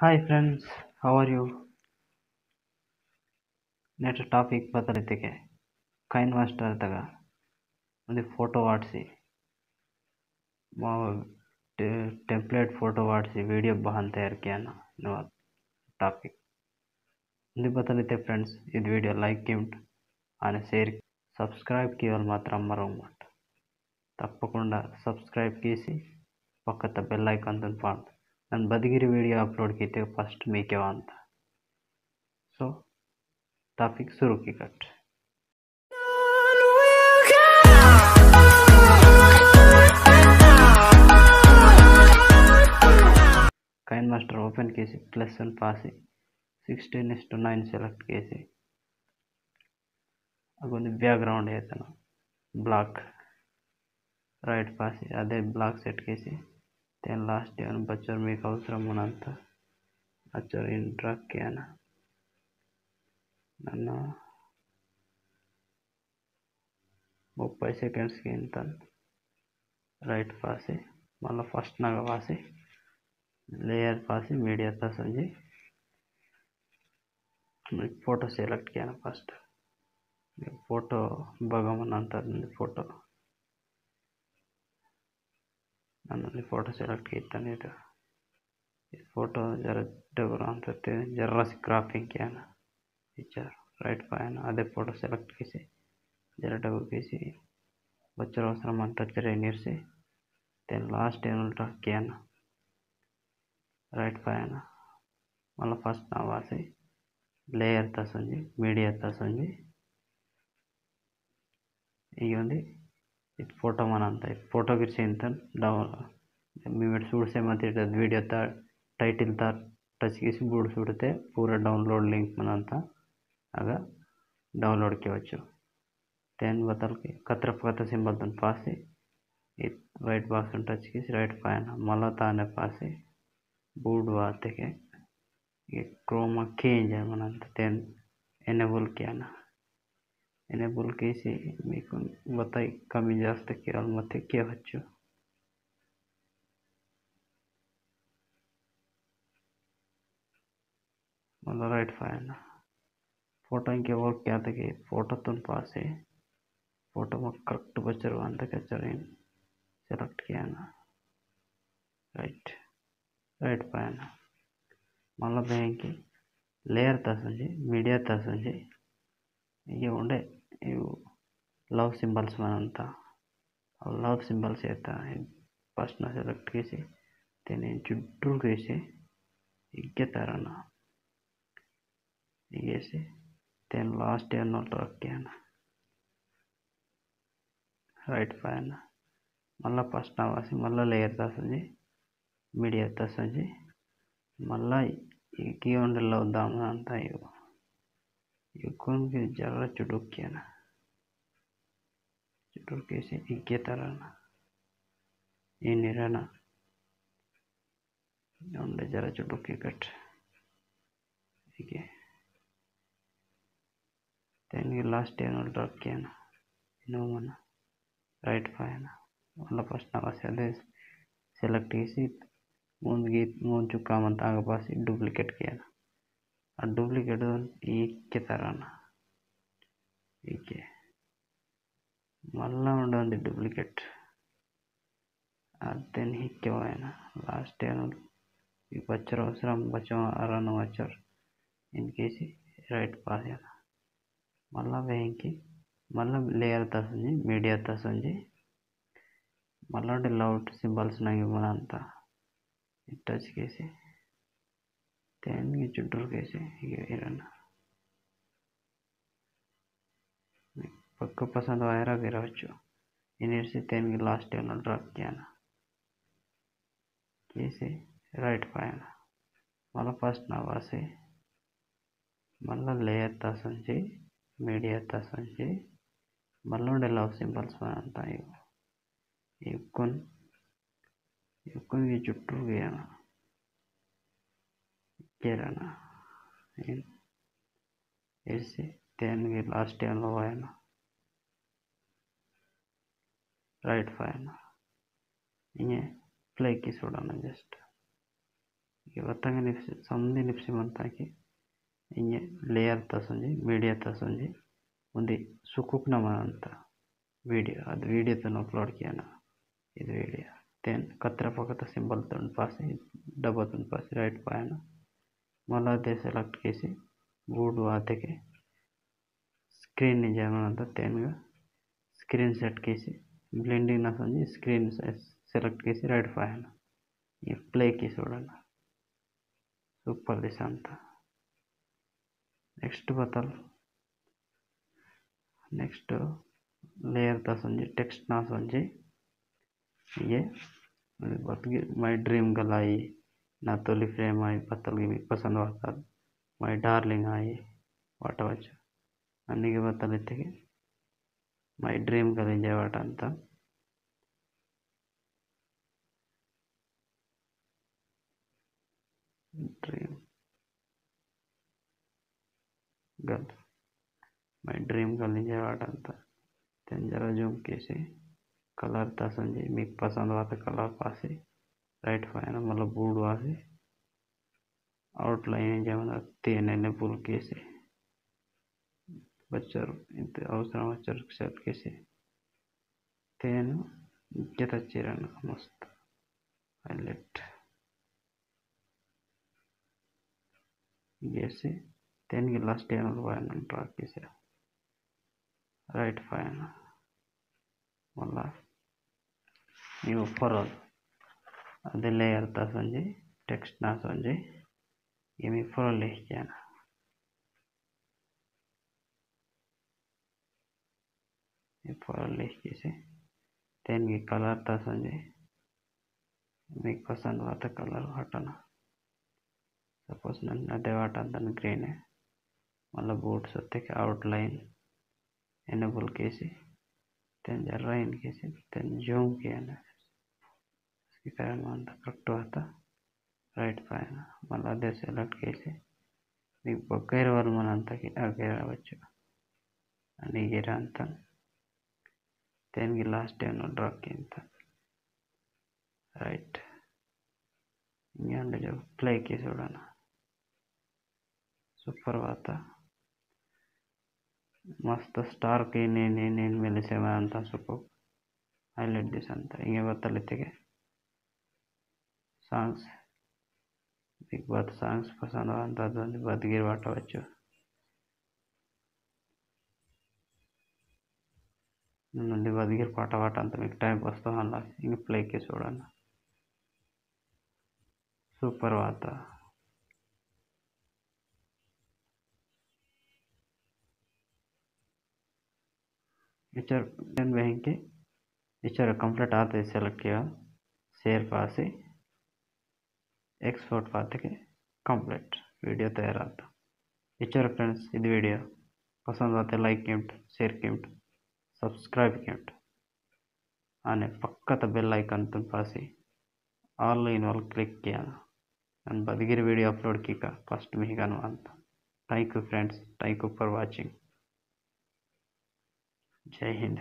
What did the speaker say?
Hi friends, how are you? नेट topic ಬದಲಿತಿಗೆ KineMaster ತಗ ಒಂದು ಫೋಟೋ ವಾಡಿಸಿ ಟೆಂಪ್ಲೇಟ್ ಫೋಟो वाड़सी वीडियो बहान तैयार किया ना नो टॉपिक इंदी बदलते फ्रेंड्स इस वीडियो लाइक कीमट आने शेयर सब्सक्राइब किया मात्र मरवमट तप्पकुंडा सब्सक्राइब कीसी पक्कत बेल ऐकान पाड नन बदगिरी वीडियो अपलोड कीते फस्ट मीके अंत सो टॉपिक शुरू की कट काइन मास्टर ओपन केसी +1 पासी 16:9 सेलेक्ट केसी अगोंदी बैकग्राउंड ऐतनो ब्लैक राइट पासी अदे ब्लैक सेट केसी तेन लास्ट एवं बच्चर मीक अवसरम उन्नंत बच्चर इंट्राक्ट कियाना ನನ್ನ 30 सेकंड्स की इंत राइट पासी मल्ल फस्ट नाग पासी लेयर पासी मीडिया तसंजी फोटो सेलेक्ट किया फस्ट फोटो भगमन अंत फोटो नन्नी फोटो सेलेक्ट किया फोटो जरा डबर अंत जरा क्रापिंग किया पिक्चर राइट पायन अदे फोटो सेलेक्ट किसी जरा डबर किसी बच्चर अवसरम अंत निर्सी तेन लास्ट एनल्टा किया राइट पायन मल्ल फस्ट ना वासी लेयर तसंजी मीडिया तसंजी इगोंदी फोटो मन अंत फोटो गिर्सी इंत डाउन मिनट सूड़से मत वीडियो टाइटल टच की बूढ़ सूड़ते पूरा डाउनलोड लिंक मन अंत आग डाउनलोड किया तेन बतल की कतर कत सिंबल तन पासी वाइट बॉक्स टच की राइट पायन मल्ल ताने पासी बूढ़ वाते के क्रोमा चेंज है मन अंत तेन एनेबल किया एनेबल केसी मीकु बताई कमी जास्त किया मत किया मतलब राइट फाइन फोटो इंके वर्क क्या तक फोटो तुम पास है फोटो में करेक्ट बच्चर अंत सेलेक्ट किया राइट राइट फाइन मल्ल बैंक लेयर तसंजी मीडिया तसंजी ये उंडे लव सिंबल्स मन अंत लव सिंबल्स ऐता फस्ट ना सेलेक्ट केसी तेने चुट्टू केसी इग्गे तरना इगेसी तेन लास्ट एनोल रखिया राइट पायन मल्ल फस्ट ना वासी मल्ल लेयर तसंजी मीडिया तसंजी मल्ल की उंडे लव दाम अंत युकोन की जरा चुटुक केसी इग्गे तरना इनिरना उंडे जरा चुटुक कट इगे तेन लास्ट एनोल रखिया नो मन राइट पायन मल्ल फस्ट ना वासी अदे सेलेक्ट केसी मून चुका मन आग पासी डुप्लीकेट किया डुप्लीकेट इक्के तरना इके मल्ल उंडे डुप्लीकेट अदेन हिक्के होयना लास्ट एनोल बच्चर अवसरम बच्चों अरन बच्चर इनकेसी राइट पास मल्ल बैंक मल्ल लेयर तसंजी मीडिया तसंजी मल्ल लाउट सिंबल्स नंगे मन अंत टच केसी तेन चुट्टू केसी इरना पक्का पसंद आयरा गिरवच्चु इनिर्सी तेन लास्ट एनल ड्रग किया केसी राइट पायन मल्ल फस्ट ना वासी मल्ल लेयर तसंजी मीडिया तसंजी मल्ल लव सिंबल्स मन अंत युक्कोन की चुट्टू गया केरना इसी तेन की लास्ट एनल होयना राइट फाइन इन्हें प्ले की सोडना जस्ट ये वतंग निप्सी समझी निप्सी मनता कि इंगे लेयर तसंजी मीडिया तसंजी उन्दी सुकुक न मनंता वीडियो अद वीडियो तो अपलोड किया ना ಇದು वीडियो तेन कतरा पकता सिंबल तुंड पासे डबा तुंड पासे राइट पायना मला दे सेलेक्ट केसी बूड वाते के स्क्रीन नि जामनंता तेन स्क्रीन सेट केसी ब्लेंडिंग ना समझी स्क्रीन सेलेक्ट केसी राइट पायना ये प्ले की చూడండి సూపర్ దిస్ అంతా नेक्स्ट बतल नेक्स्ट लेयर ता समझी टेक्स्ट ना समझी ये माय ड्रीम गर्ल आई ना तोली फ्रेम आई बतल की पसंद आता माय डार्लिंग आई वाटवच्चु अन्निगे बतल इत्तेगे माय ड्रीम गर्ल इंजे वाट अंत dream girl my dream girl इंजे वाट अंत तेन जरा जूम केसी कलर ता समझी మీకు पसंद आता कलर पासे राइट पायना मतलब बूड वासे आउटलाइन जमना तेने पुल केसी बच्चर इंत अवसరం बच्चर सेट केसी तेनु जता चिरन मस्त हाईलाइट गेसी तेन की लास्ट ईयर वायन ड्रा केसी राइट पायना मला ನೀವು ಫಾರಲ್ ಅದೇ ಲೇಯರ್ ता समझी टेक्स्ट ना समझी ये मी फॉरल लिख किया ना ये फॉरल लिख के तेन की कलर ता समझी మీకు पसंद आता कलर हटाना सपोज नन्नु अदे वाट अंदन ग्रीन है मतलब बूट सत्ते के आउटलाइन एनेबल केसी तेन जरा इन केसी तेन जूम किया ना करेक्ट आता राइट पायना मल्ल अदे सेलेक्ट केसी మీకు బొగ్గైర వాళ్ళు మనంతకి అగేరవచ్చు అనిగిర అంత तेनगी लास्ट टाइम ड्रा किंत राइट जो प्ले की చూడన సూపర్ వాత मस्त स्टार की ने मेलिसे ಅಂತ ಸೂಪರ್ ಹೈಲೈಟ್ ದಿಸ್ ಅಂತ ಹಿಂಗೆ ಬತ್ತಲಿತ್ತಿಗೆ ಸಾಂಗ್ಸ್ बिग बात ಸಾಂಗ್ಸ್ पसंद ಅಂತ ಅದೊಂದು ಬದಗಿರಿ ವಾಟవచ్చు నుండి బదగిరి పాట పాట అంత మీకు టైం వస్తా అలా ఇంక ప్లేకి చూడండి సూపర్ వాత इचर देन वहीं के इचर कंप्लीट आते सेलेक्ट किया शेयर पासे एक्सपोर्ट पाते के कंप्लीट वीडियो तैयार आता इचर फ्रेंड्स ఇది वीडियो पसंद आते लाइक किंट शेयर किंट सब्सक्राइब किंट आने पक्का बेल आइकन तुम पासी ऑल इन ऑल क्लिक किया नन बदगिरी वीडियो अपलोड की का फर्स्ट में ही गनवांत thank you friends thank you for watching जय हिंद।